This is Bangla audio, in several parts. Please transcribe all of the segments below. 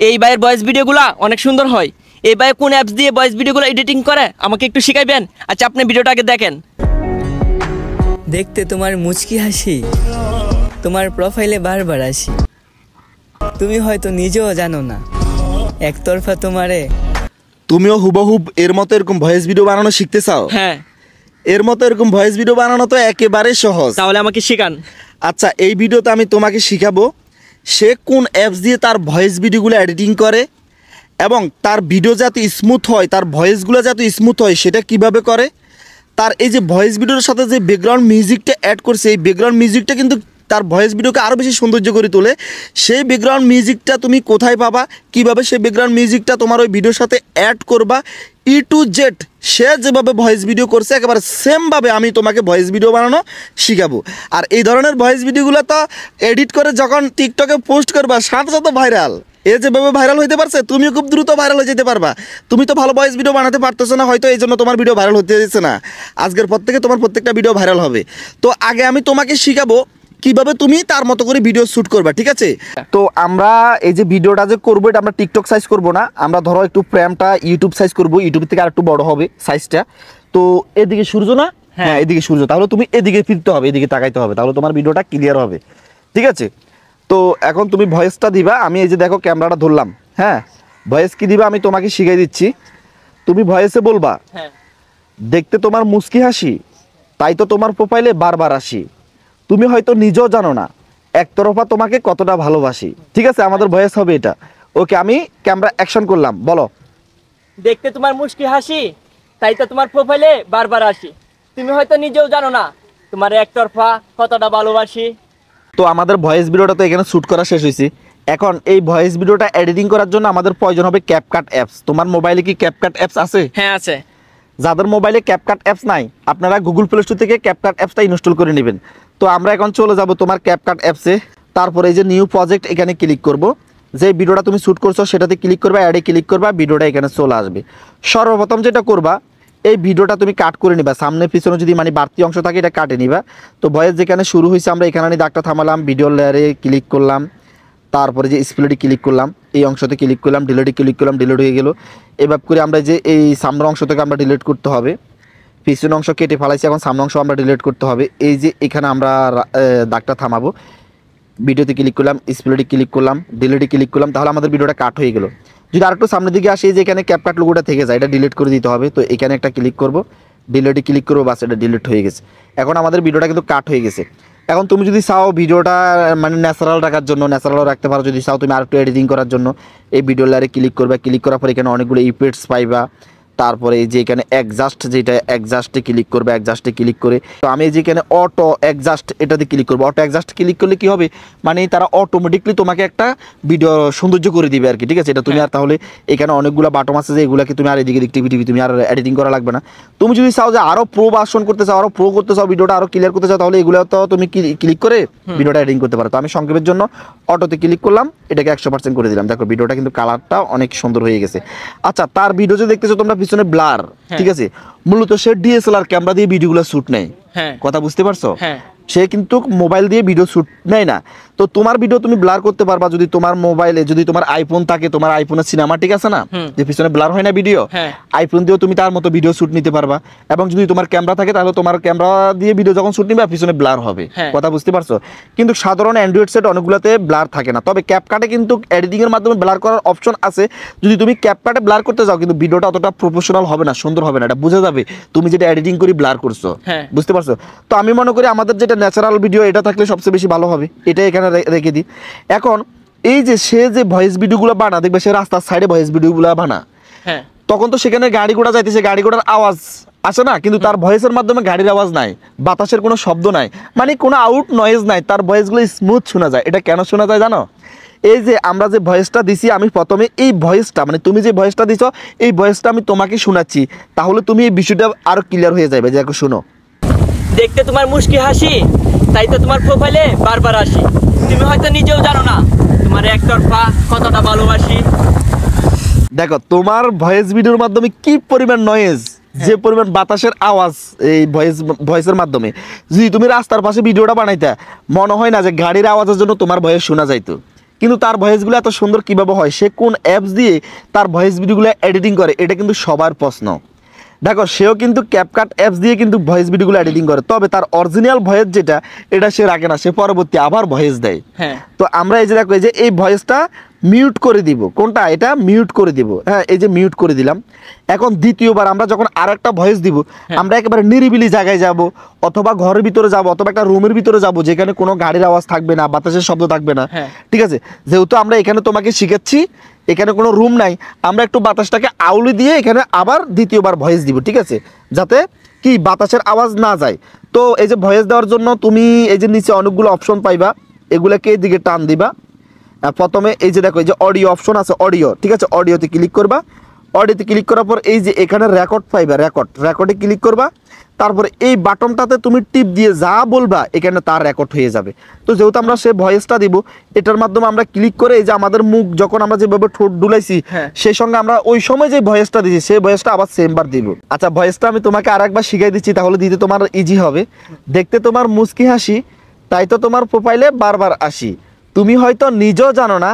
এই ভাইয়ের ভয়েস ভিডিওগুলো অনেক সুন্দর হয়। এই ভাই কোন অ্যাপস দিয়ে ভয়েস ভিডিওগুলো এডিটিং করে আমাকে একটু শিখাইবেন? আচ্ছা আপনি ভিডিওটা আগে দেখেন। দেখতে তোমার মুচকি হাসি, তোমার প্রোফাইলে বারবার আসি। তুমি হয়তো নিজেও জানো না, একতরফা তোমারে। তুমিও হুবহুব এর মতো এরকম ভয়েস ভিডিও বানানো শিখতে চাও? হ্যাঁ। এর মতো এরকম ভয়েস ভিডিও বানানো তো একেবারে সহজ। তাহলে আমাকে শেখান। আচ্ছা, এই ভিডিওতে আমি তোমাকে শিখাবো সে কোন অ্যাপস দিয়ে তার ভয়েস ভিডিওগুলো এডিটিং করে এবং তার ভিডিও যাতে স্মুথ হয়, তার ভয়েসগুলো যাতে স্মুথ হয় সেটা কিভাবে করে। তার এই যে ভয়েস ভিডিওর সাথে যে ব্যাকগ্রাউন্ড মিউজিকটা অ্যাড করছে, এই ব্যাকগ্রাউন্ড মিউজিকটা কিন্তু তার ভয়েস ভিডিওকে আরও বেশি সৌন্দর্য করে তোলে। সেই ব্যাকগ্রাউন্ড মিউজিকটা তুমি কোথায় পাবা, কিভাবে সেই ব্যাকগ্রাউন্ড মিউজিকটা তোমার ওই ভিডিওর সাথে অ্যাড করবা, ই টু জেড সে যেভাবে ভয়েস ভিডিও করছে একেবারে সেমভাবে আমি তোমাকে ভয়েস ভিডিও বানানো শিখাবো। আর এই ধরনের ভয়েস ভিডিওগুলো তো এডিট করে যখন টিকটকে পোস্ট করবা সাথে সাথে ভাইরাল। এ যেভাবে ভাইরাল হইতে পারছে তুমিও খুব দ্রুত ভাইরাল হয়ে যেতে পারবা। তুমি তো ভালো ভয়েস ভিডিও বানাতে পারতেছো না, হয়তো এই জন্য তোমার ভিডিও ভাইরাল হতে দিচ্ছে না। আজকের পর থেকে তোমার প্রত্যেকটা ভিডিও ভাইরাল হবে। তো আগে আমি তোমাকে শিখাবো কিভাবে তুমি তার মতো করে ভিডিও শ্যুট করবা, ঠিক আছে? তো আমরা এই যে ভিডিওটা যে করবো এটা আমরা টিকটক সাইজ করবো না, আমরা ধরো একটু ফ্রেমটা ইউটিউব সাইজ করবো, ইউটিউব থেকে আর একটু বড় হবে সাইজটা। তো এদিকে সূর্য না, হ্যাঁ এদিকে সূর্য, তাহলে তুমি এদিকে ফিরতে হবে, এদিকে তাকাইতে হবে, তাহলে তোমার ভিডিওটা ক্লিয়ার হবে, ঠিক আছে? তো এখন তুমি ভয়েসটা দিবা। আমি এই যে দেখো ক্যামেরাটা ধরলাম, হ্যাঁ ভয়েস কি দিবা আমি তোমাকে শিখিয়ে দিচ্ছি। তুমি ভয়েসে বলবা, দেখতে তোমার মুচকি হাসি, তাই তো তোমার প্রোফাইলে বারবার আসি। তুমি হয়তো নিজেও জানো না, একতরফা তোমাকে কতটা ভালোবাসি। ঠিক আছে, আমাদের ভয়েস হবে এটা। ওকে, আমি ক্যামেরা অ্যাকশন করলাম, বলো। দেখতে তোমার মুচকি হাসি, তাই তো তোমার প্রোফাইলে বারবার আসি। তুমি হয়তো নিজেও জানো না, তোমার একতরফা কতটা ভালোবাসি। তো আমাদের ভয়েস ভিডিওটা তো এখানে শ্যুট করা শেষ হয়েছে। এখন এই ভয়েস ভিডিওটা এডিটিং করার জন্য আমাদের প্রয়োজন হবে ক্যাপকাট অ্যাপস। তোমার মোবাইলে কি ক্যাপকাট অ্যাপস আছে? হ্যাঁ আছে। যাদের মোবাইলে ক্যাপকাট অ্যাপস নাই আপনারা গুগল প্লে স্টোর থেকে ক্যাপকাট অ্যাপসটা ইনস্টল করে নেবেন। তো আমরা এখন চলে যাব তোমার ক্যাপকাট অ্যাপসে। তারপরে এই যে নিউ প্রজেক্ট এখানে ক্লিক করব। যে ভিডিওটা তুমি শ্যুট করছো সেটাতে ক্লিক করবা, অ্যাডে ক্লিক করবা, ভিডিওটা এখানে চলে আসবে। সর্বপ্রথম যেটা করবা, এই ভিডিওটা তুমি কাট করে নিবা। সামনে পিছনে যদি মানে বাড়তি অংশ থাকে এটা কাটে নিবা। তো ভয়েস যেখানে শুরু হয়েছে আমরা এখানে দাগটা থামালাম, ভিডিও লেয়ারে ক্লিক করলাম, তারপরে যে স্প্লিটে ক্লিক করলাম, এই অংশতে ক্লিক করলাম, ডিলিটে ক্লিক করলাম, ডিলিট হয়ে গেল। এভাবে করে আমরা যে এই সামনের অংশ থেকে আমরা ডিলিট করতে হবে, পিছনের অংশ কেটে ফেলাইছি, এখন সামনের অংশ আমরা ডিলিট করতে হবে। এই যে এখানে আমরা দাগটা থামাবো, ভিডিওতে ক্লিক করলাম, স্প্লিটে ক্লিক করলাম, ডিলিটে ক্লিক করলাম, তাহলে আমাদের ভিডিওটা কাট হয়ে গেল। যদি আরেকটু সামনের দিকে আসি, যে এখানে ক্যাপকাট লোগোটা থেকে যায়, এটা ডিলিট করে দিতে হবে। তো এখানে একটা ক্লিক করব, ডিলিটে ক্লিক করবো, বাস এটা ডিলিট হয়ে গেছে। এখন আমাদের ভিডিওটা কিন্তু কাট হয়ে গেছে। এখন তুমি যদি চাও ভিডিওটা মানে ন্যাচারাল রাখার জন্য ন্যাচারাল রাখতে পারো, যদি চাও তুমি আরেকটু এডিটিং করার জন্য এই ভিডিও লেয়ারে ক্লিক করবে। ক্লিক করার পর এখানে অনেকগুলো ইফেক্টস পাইবা। তারপরে এই যে এখানে অ্যাডজাস্ট, যেটা অ্যাডজাস্টে ক্লিক করবে, অ্যাডজাস্টে ক্লিক করে তো আমি যেখানে অটো অ্যাডজাস্ট এটাতে ক্লিক করবো। অটো অ্যাডজাস্ট ক্লিক করলে কি হবে, মানে তারা অটোমেটিকলি তোমাকে একটা ভিডিও সৌন্দর্য করে দিবে আর কি, ঠিক আছে? এটা তুমি আর তাহলে এখানে অনেকগুলো বাটন আছে যে এগুলোকে তুমি আর এদিকে টিভি তুমি আর এডিটিং করা লাগবে না। তুমি যদি চাও যে আরও প্রো ভার্সন করতে চাও, আরও প্রো করতে চাও, ভিডিওটা আরও ক্লিয়ার করতে চাও, তাহলে এগুলো তো তুমি ক্লিক করে ভিডিওটা এডিটিং করতে পারো। তো আমি সংক্ষেপের জন্য অটোতে ক্লিক করলাম, এটাকে 100% করে দিলাম। দেখো ভিডিওটা কিন্তু কালারটা অনেক সুন্দর হয়ে গেছে। আচ্ছা, তার ভিডিও যে দেখতেছো তোমরা পিছনে ব্লার, ঠিক আছে, মূলত সে ডিএসএলআর ক্যামেরা দিয়ে ভিডিওগুলো শুট নেয়। কথা বুঝতে পারছো? সে কিন্তু মোবাইল দিয়ে ভিডিও শুট নেয় না। তো তোমার ভিডিও তুমি ব্লার করতে পারবা যদি তোমার মোবাইলে, যদি তোমার আইফোন থাকে, তোমার আইফোনের সিনেমাটিক আছে না যে পিছনে ব্লার হয় না ভিডিও, আইফোন দিয়েও তুমি তার মতো ভিডিও শুট নিতে পারবা। এবং যদি তোমার ক্যামেরা থাকে তাহলে তোমার ক্যামেরা দিয়ে ভিডিও যখন শুট নিবে পিছনে ব্লার হবে। কথা বুঝতে পারছো? কিন্তু সাধারণ অ্যান্ড্রয়েড সেট অনেকগুলোতে ব্লার থাকে না। তবে ক্যাপকাটে কিন্তু এডিটিং এর মাধ্যমে ব্লার করার অপশন আছে। যদি তুমি ক্যাপকাটে ব্লার করতে যাও কিন্তু ভিডিওটা অতটা প্রফেশনাল হবে না, সুন্দর হবে না, এটা বোঝা যাবে তুমি যেটা এডিটিং করে ব্লার করছো। বুঝতে পারছো? তো আমি মনে করি আমাদের যেটা ন্যাচারাল ভিডিও এটা থাকলে সবচেয়ে বেশি ভালো হবে, এটা এখানে রেখে দিই। এখন এই যে সে যে ভয়েস ভিডিওগুলো বানা, দেখবে সে রাস্তার সাইডে ভয়েস ভিডিওগুলো বানা, তখন তো সেখানে গাড়ি ঘোড়া যাইতেছে, গাড়ি ঘোড়ার আওয়াজ আসে না, কিন্তু তার ভয়েসের মাধ্যমে গাড়ির আওয়াজ নাই, বাতাসের কোনো শব্দ নাই, মানে কোনো আউট নয়েজ নাই, তার ভয়েসগুলো স্মুথ শোনা যায়। এটা কেন শোনা যায় জানো? এই যে আমরা যে ভয়েসটা দিছি, আমি প্রথমে এই ভয়েসটা মানে তুমি যে ভয়েসটা দিছো এই ভয়েসটা আমি তোমাকে শোনাচ্ছি, তাহলে তুমি এই বিষয়টা আরো ক্লিয়ার হয়ে যাবে। যে দেখো শোনো, দেখতে তোমার মুচকি হাসি, তাই তো তোমার প্রোফাইলে বারবার আসি। তুমি হয়তো নিজেও জানো না, তোমার একতরফা কতটা ভালোবাসি। দেখো তোমার ভয়েস ভিডিওর মাধ্যমে কি পরিমাণ নয়েজ, যে পরিমাণ বাতাসের আওয়াজ এই ভয়েসের মাধ্যমে। যদি তুমি রাস্তার পাশে ভিডিওটা বানাইতা, মনে হয় না যে গাড়ির আওয়াজের জন্য তোমার ভয়েস শোনা যাইতো। কিন্তু তার ভয়েসগুলো এত সুন্দর কিভাবে হয়, সে কোন অ্যাপস দিয়ে তার ভয়েস ভিডিওগুলো এডিটিং করে, এটা কিন্তু সবার প্রশ্ন। দেখো সেও কিন্তু ক্যাপকাট অ্যাপস দিয়ে কিন্তু ভয়েস ভিডিওগুলো এডিটিং করে, তবে তার অরিজিনাল ভয়েস যেটা এটা সে রাখে না, সে পরবর্তী আবার ভয়েস দেয়। হ্যাঁ তো আমরা এই যে দেখো এই যে এই ভয়েসটা মিউট করে দিব, কোনটা এটা মিউট করে দিব, হ্যাঁ এই যে মিউট করে দিলাম। এখন দ্বিতীয়বার আমরা যখন আর একটা ভয়েস দিব, আমরা একেবারে নিরিবিলি জায়গায় যাব, অথবা ঘরের ভিতরে যাব, অথবা একটা রুমের ভিতরে যাব যেখানে কোনো গাড়ির আওয়াজ থাকবে না, বাতাসের শব্দ থাকবে না। হ্যাঁ। ঠিক আছে, যেহেতু আমরা এখানে তোমাকে শিখাচ্ছি, এখানে কোনো রুম নাই, আমরা একটু বাতাসটাকে আউলি দিয়ে এখানে আবার দ্বিতীয়বার ভয়েস দিব, ঠিক আছে, যাতে কি বাতাসের আওয়াজ না যায়। তো এই যে ভয়েস দেওয়ার জন্য তুমি এই যে নিচে অনেকগুলো অপশন পাইবা, এগুলোকে এদিকে টান দিবা। প্রথমে এই যে দেখো এই যে অডিও অপশন আছে, অডিও, ঠিক আছে, অডিওতে ক্লিক করবা। অডিওতে ক্লিক করার পর এই যে এখানে রেকর্ড পাইবা, রেকর্ডে ক্লিক করবা। তারপরে এই বাটনটাতে তুমি টিপ দিয়ে যা বলবা এখানে তার রেকর্ড হয়ে যাবে। তো যেহেতু আমরা সে ভয়েসটা দিব, এটার মাধ্যমে আমরা ক্লিক করে এই যে আমাদের মুখ যখন আমরা যেভাবে ঠোঁট ডুলাইছি, হ্যাঁ। সেই সঙ্গে আমরা ওই সময় যে ভয়েসটা দিয়েছি সেই ভয়েসটা আবার সেমবার দিব। আচ্ছা ভয়েসটা আমি তোমাকে আরেকবার শিখাই দিচ্ছি, তাহলে দিতে তোমার ইজি হবে। দেখতে তোমার মুচকি হাসি, তাই তো তোমার প্রোফাইলে বারবার আসি, তুমি হয়তো নিজেও জানো না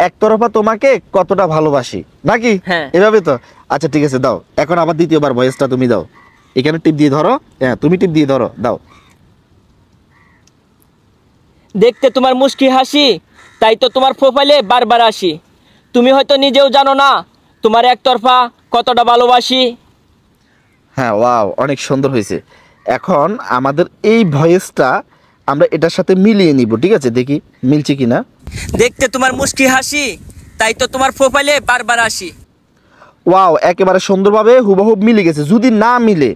একতরফা তোমাকে কতটা ভালোবাসি, নাকি? হ্যাঁ। এভাবে তো। আচ্ছা ঠিক আছে, দাও এখন আবার দ্বিতীয়বার ভয়েসটা তুমি দাও, এখানে টিপ দিয়ে ধরো, হ্যাঁ তুমি টিপ দিয়ে ধরো, দাও। দেখতে তোমার মুচকি হাসি, তাই তো তোমার প্রোফাইলে বারবার আসি, তুমি হয়তো নিজেও জানো না তোমার একতরফা কতটা ভালোবাসি। হ্যাঁ ওয়াও, অনেক সুন্দর হয়েছে। এখন আমাদের এই ভয়েসটা আমরা এটার সাথে মিলিয়ে নিব, ঠিক আছে, দেখি মিলছে কিনা। দেখতে তোমার মুচকি হাসি, তাই তো তোমার প্রোফাইলে বারবার আসি। ওয়াও, একেবারে সুন্দরভাবে হুবহুব মিলে গেছে। যদি না মিলে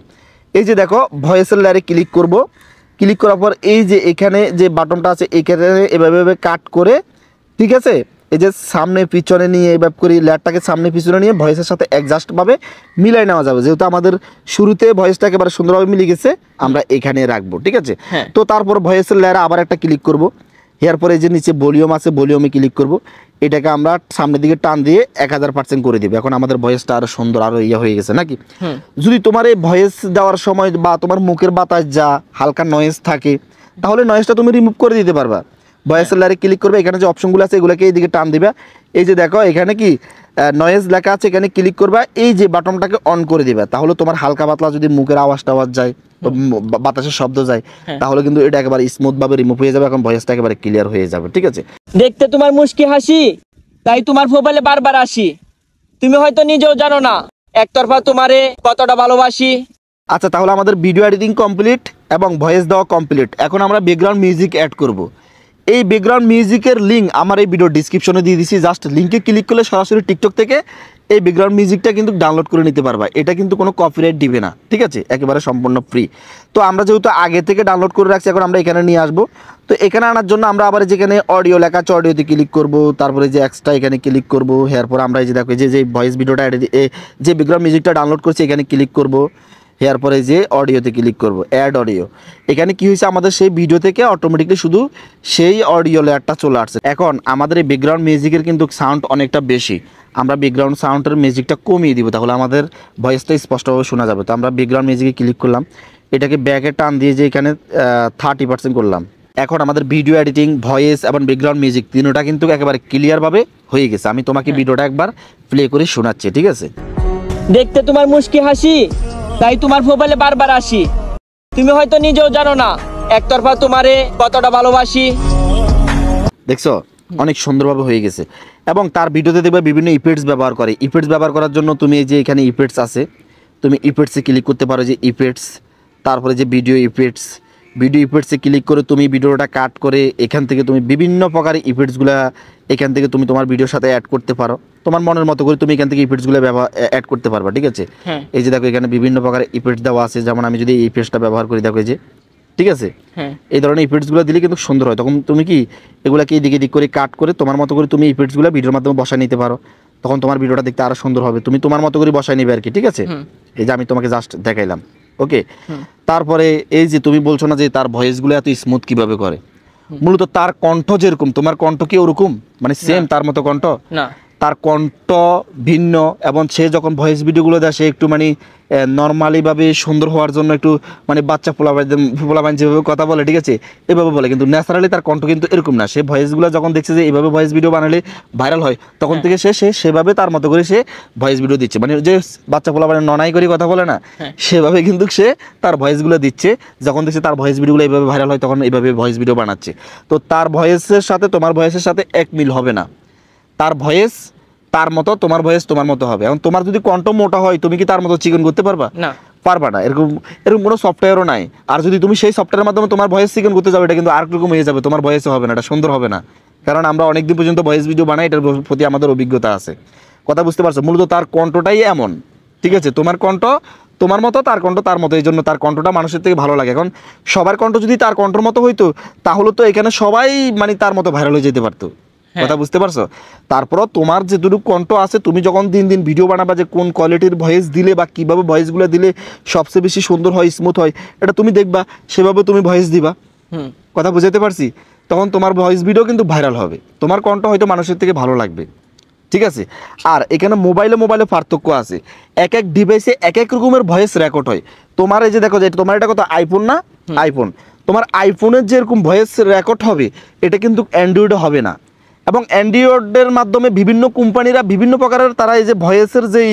এই যে দেখো ভয়েসের লেয়ারে ক্লিক করব, ক্লিক করার পর এই যে এখানে যে বাটনটা আছে এখানে এভাবে কাট করে, ঠিক আছে, এই যে সামনে পিছনে নিয়ে এভাবে করে লেয়ারটাকে সামনে পিছনে নিয়ে ভয়েসের সাথে অ্যাডজাস্টভাবে মিলাই নেওয়া যাবে। যেহেতু আমাদের শুরুতে ভয়েসটা একেবারে সুন্দরভাবে মিলে গেছে, আমরা এখানে রাখবো, ঠিক আছে। হ্যাঁ। তো তারপর ভয়েসের লেয়ারে আবার একটা ক্লিক করব, এরপরে যে নিচে ভলিউম আছে ভলিউমে ক্লিক করব, এটাকে আমরা সামনের দিকে টান দিয়ে 1000% করে দিব। এখন আমাদের ভয়েসটা আরো সুন্দর আরো ইয়ে হয়ে গেছে, নাকি? যদি তোমার এই ভয়েস দেওয়ার সময় বা তোমার মুখের বাতাস যা হালকা নয়েজ থাকে, তাহলে নয়েজটা তুমি রিমুভ করে দিতে পারবা। ভয়েসের লেয়ারে ক্লিক করবে, এখানে যে অপশনগুলো আছে এগুলোকে এইদিকে টান দিবা। এই যে দেখো এখানে কি নয়েজ লেখা আছে, এখানে ক্লিক করবা, এই যে বাটনটাকে অন করে দিবা। তাহলে তোমার হালকা পাতলা যদি মুখের আওয়াজ যায়, বাতাসের শব্দ যায়, তাহলে কিন্তু এটা একেবারে স্মুথ ভাবে রিমুভ হয়ে যাবে। এখন ভয়েসটা একেবারে ক্লিয়ার হয়ে যাবে, ঠিক আছে। দেখতে তোমার মুচকি হাসি, তাই তোমার প্রোফাইলে বারবার আসি, তুমি হয়তো নিজেও জানো না একতরফা তোমারে কতটা ভালোবাসি। আচ্ছা তাহলে আমাদের ভিডিও এডিটিং কমপ্লিট এবং ভয়েস দেওয়া কমপ্লিট। এখন আমরা ব্যাকগ্রাউন্ড মিউজিক অ্যাড করব। এই ব্যাকগ্রাউন্ড মিউজিকের লিঙ্ক আমার এই ভিডিও ডিসক্রিপশনে দিয়ে দিছি, জাস্ট লিঙ্কে ক্লিক করলে সরাসরি টিকটক থেকে এই ব্যাকগ্রাউন্ড মিউজিকটা কিন্তু ডাউনলোড করে নিতে পারবা। এটা কিন্তু কোনো কপিরাইট দিবে না, ঠিক আছে, একেবারে সম্পূর্ণ ফ্রি। তো আমরা যেহেতু আগে থেকে ডাউনলোড করে রাখছি, এখন আমরা এখানে নিয়ে আসবো। তো এখানে আনার জন্য আমরা আবার যেখানে অডিও লেখা আছে অডিওতে ক্লিক করব, তারপরে যে এক্সট্রা এখানে ক্লিক করব, এরপর আমরা এই যে দেখো যে ভয়েস ভিডিওটা যে ব্যাকগ্রাউন্ড মিউজিকটা ডাউনলোড করছি এখানে ক্লিক করব, এরপরে যে অডিওতে ক্লিক করব, অ্যাড অডিও। এখানে কি হয়েছে, আমাদের সেই ভিডিও থেকে অটোমেটিকলি শুধু সেই অডিও লেয়ারটা চলে আসছে। এখন আমাদের এই ব্যাকগ্রাউন্ড মিউজিকের কিন্তু সাউন্ড অনেকটা বেশি, আমরা ব্যাকগ্রাউন্ড সাউন্ডের মিউজিকটা কমিয়ে দিব, তাহলে আমাদের ভয়েসটা স্পষ্টভাবে শোনা যাবে। তো আমরা ব্যাকগ্রাউন্ড মিউজিকে ক্লিক করলাম, এটাকে ব্যাকে টান দিয়ে যে এখানে 30% করলাম। এখন আমাদের ভিডিও এডিটিং, ভয়েস এবং ব্যাকগ্রাউন্ড মিউজিক তিনটা কিন্তু একেবারে ক্লিয়ারভাবে হয়ে গেছে। আমি তোমাকে ভিডিওটা একবার প্লে করে শোনাচ্ছি, ঠিক আছে। দেখতে তোমার মুচকি হাসি, তাই তোমার প্রোফাইলে বারবার আসি, তুমি হয়তো নিজেও জানো না একতরফা তোমারে কতটা ভালোবাসি। দেখছো অনেক সুন্দরভাবে হয়ে গেছে। এবং তার ভিডিওতে দেখবে বিভিন্ন ইফেক্টস ব্যবহার করে। ইফেক্টস ব্যবহার করার জন্য তুমি এই যে এখানে ইফেক্টস আছে, তুমি ইফেক্টসে ক্লিক করতে পারো, যে ইফেক্টস, তারপরে যে ভিডিও ইফেক্টসে ক্লিক করে তুমি ভিডিওটা কাট করে এখান থেকে তুমি বিভিন্ন প্রকার ইফেক্টসগুলো এখান থেকে তুমি তোমার ভিডিওর সাথে অ্যাড করতে পারো। তোমার মনের মতো করে তুমি এখান থেকে ইফেক্টসগুলো অ্যাড করতে পারবা, ঠিক আছে। এই যে দেখো এখানে বিভিন্ন প্রকার ইফেক্টস দেওয়া আছে, যেমন আমি যদি এই ইফেক্টসটা ব্যবহার করি, দেখো এই যে, ঠিক আছে, এই ধরনের ইফেক্টসগুলো দিলে কিন্তু সুন্দর হয়। তখন তুমি কি এগুলাকে এদিকে দিক করে কাট করে তোমার মতো করে তুমি ইফেক্টসগুলো ভিডিওর মাধ্যমে বসায় নিতে পারো, তখন তোমার ভিডিওটা দেখতে আরো সুন্দর হবে। তুমি তোমার মতো করে বসায় নিবে আর কি, ঠিক আছে। এই যে আমি তোমাকে জাস্ট দেখাইলাম, ওকে। তারপরে এই যে তুমি বলছো না যে তার ভয়েসগুলো এত স্মুথ কিভাবে করে, মূলত তার কণ্ঠ যেরকম, তোমার কণ্ঠ কি ওরকম, মানে সেম তার মতো কণ্ঠ না। তার কণ্ঠ ভিন্ন, এবং সে যখন ভয়েস ভিডিওগুলো দেয় সে একটু মানে নর্মালিভাবে সুন্দর হওয়ার জন্য একটু মানে বাচ্চা পোলাপান যেভাবে কথা বলে, ঠিক আছে, এভাবে বলে, কিন্তু ন্যাচারালি তার কণ্ঠ কিন্তু এরকম না। সে ভয়েসগুলো যখন দেখছে যে এইভাবে ভয়েস ভিডিও বানালে ভাইরাল হয়, তখন থেকে সে সেভাবে তার মতো করে সে ভয়েস ভিডিও দিচ্ছে, মানে যে বাচ্চা পোলাপান ননাই করে কথা বলে না, সেভাবে কিন্তু সে তার ভয়েসগুলো দিচ্ছে। যখন দেখছে তার ভয়েস ভিডিওগুলো এইভাবে ভাইরাল হয়, তখন এইভাবে ভয়েস ভিডিও বানাচ্ছে। তো তার ভয়েসের সাথে তোমার ভয়েসের সাথে এক মিল হবে না। তার ভয়েস তার মতো, তোমার ভয়েস তোমার মতো হবে। এখন তোমার যদি কণ্ঠ মোটা হয়, তুমি কি তার মতো চিকন করতে পারবা? না, পারবা না। এরকম কোনো সফটওয়্যারও নাই। আর যদি তুমি সেই সফটওয়্যারের মাধ্যমে তোমার ভয়েস চিকন করতে যাবে, এটা কিন্তু আর রকম হয়ে যাবে, তোমার ভয়েসও হবে না, এটা সুন্দর হবে না। কারণ আমরা অনেকদিন পর্যন্ত ভয়েস ভিডিও বানাই, এটার প্রতি আমাদের অভিজ্ঞতা আছে। কথা বুঝতে পারছো? মূলত তার কণ্ঠটাই এমন, ঠিক আছে? তোমার কণ্ঠ তোমার মতো, তার কণ্ঠ তার মতো, এই জন্য তার কণ্ঠটা মানুষের থেকে ভালো লাগে। এখন সবার কণ্ঠ যদি তার কণ্ঠর মতো হইতো, তাহলে তো এখানে সবাই মানে তার মতো ভাইরাল হয়ে যেতে পারতো। কথা বুঝতে পারছো? তারপরও তোমার যেটুকু কণ্ঠ আছে, তুমি যখন দিন দিন ভিডিও বানাবা, যে কোন কোয়ালিটির ভয়েস দিলে বা কীভাবে ভয়েসগুলো দিলে সবচেয়ে বেশি সুন্দর হয়, স্মুথ হয়, এটা তুমি দেখবা, সেভাবে তুমি ভয়েস দিবা। কথা বুঝাতে পারছি? তখন তোমার ভয়েস ভিডিও কিন্তু ভাইরাল হবে, তোমার কণ্ঠ হয়তো মানুষের থেকে ভালো লাগবে, ঠিক আছে? আর এখানে মোবাইলে পার্থক্য আছে। এক এক ডিভাইসে এক এক রকমের ভয়েস রেকর্ড হয়। তোমার এই যে দেখো, যে তোমার এটা কত আইফোন না, আইফোন, তোমার আইফোনের যেরকম ভয়েস রেকর্ড হবে, এটা কিন্তু অ্যান্ড্রয়েডে হবে না। এবং অ্যান্ড্রয়েডের মাধ্যমে বিভিন্ন কোম্পানিরা বিভিন্ন প্রকারের তারা এই যে ভয়েসের যেই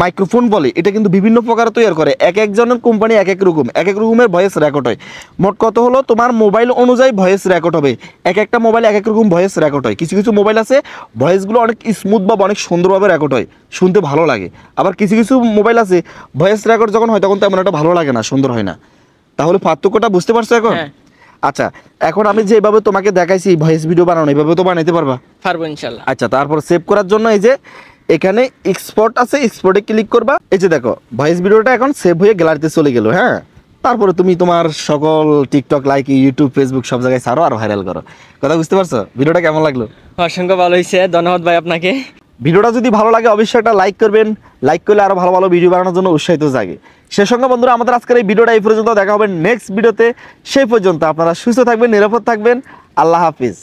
মাইক্রোফোন বলে, এটা কিন্তু বিভিন্ন প্রকার তৈরি করে। এক একজনের কোম্পানি এক এক রকমের ভয়েস রেকর্ড হয়। মোট কত হলো, তোমার মোবাইল অনুযায়ী ভয়েস রেকর্ড হবে। এক একটা মোবাইলে এক এক রকম ভয়েস রেকর্ড হয়। কিছু কিছু মোবাইল আছে ভয়েসগুলো অনেক স্মুথ বা অনেক সুন্দরভাবে রেকর্ড হয়, শুনতে ভালো লাগে। আবার কিছু কিছু মোবাইল আছে ভয়েস রেকর্ড যখন হয়, তখন তেমন একটা ভালো লাগে না, সুন্দর হয় না। তাহলে পার্থক্যটা বুঝতে পারছো এখন? আচ্ছা, এখন আমি যেভাবে তোমাকে দেখাইছি ভয়েস ভিডিও বানানো, এইভাবে তো বানাইতে পারবা? পারবো ইনশাল্লাহ। আচ্ছা, তারপর সেভ করার জন্য এই যে এখানে এক্সপোর্ট আছে, এক্সপোর্টে ক্লিক করবা। এই যে দেখো, ভয়েস ভিডিওটা এখন সেভ হয়ে গ্যালারিতে চলে গেল। হ্যাঁ, তারপরে তুমি তোমার সকল টিকটক, লাইক, ইউটিউব, ফেসবুক সব জায়গায় ছাড়ো আর ভাইরাল করো। কথা বুঝতে পারছো? ভিডিওটা কেমন লাগলো? অসংখ্য ভালো হয়েছে, ধন্যবাদ ভাই আপনাকে। ভিডিওটা যদি ভালো লাগে অবশ্যই একটা লাইক করবেন। লাইক করলে আরো ভালো ভালো ভিডিও বানানোর জন্য উৎসাহিত জাগে। সে সঙ্গে বন্ধুরা, আমাদের আজকের এই ভিডিওটা এই পর্যন্ত, দেখা হবে নেক্সট ভিডিওতে। সেই পর্যন্ত আপনারা সুস্থ থাকবেন, নিরাপদ থাকবেন। আল্লাহ হাফিজ।